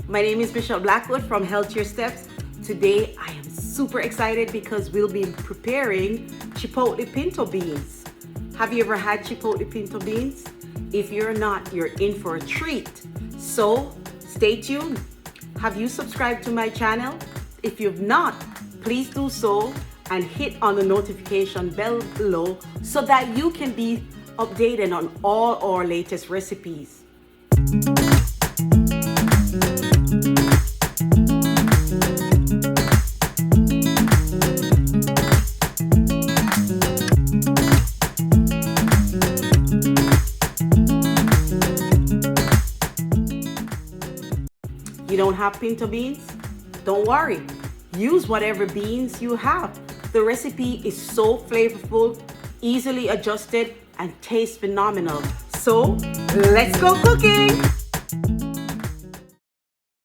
My name is Bishop Blackwood from Healthier Steps. Today I am super excited because we'll be preparing Chipotle Pinto beans. Have you ever had Chipotle Pinto beans? If you're not, you're in for a treat. So stay tuned. Have you subscribed to my channel? If you've not, please do so and hit on the notification bell below so that you can be updated on all our latest recipes. You don't have pinto beans? Don't worry. Use whatever beans you have. The recipe is so flavorful, easily adjusted, and tastes phenomenal. So, let's go cooking!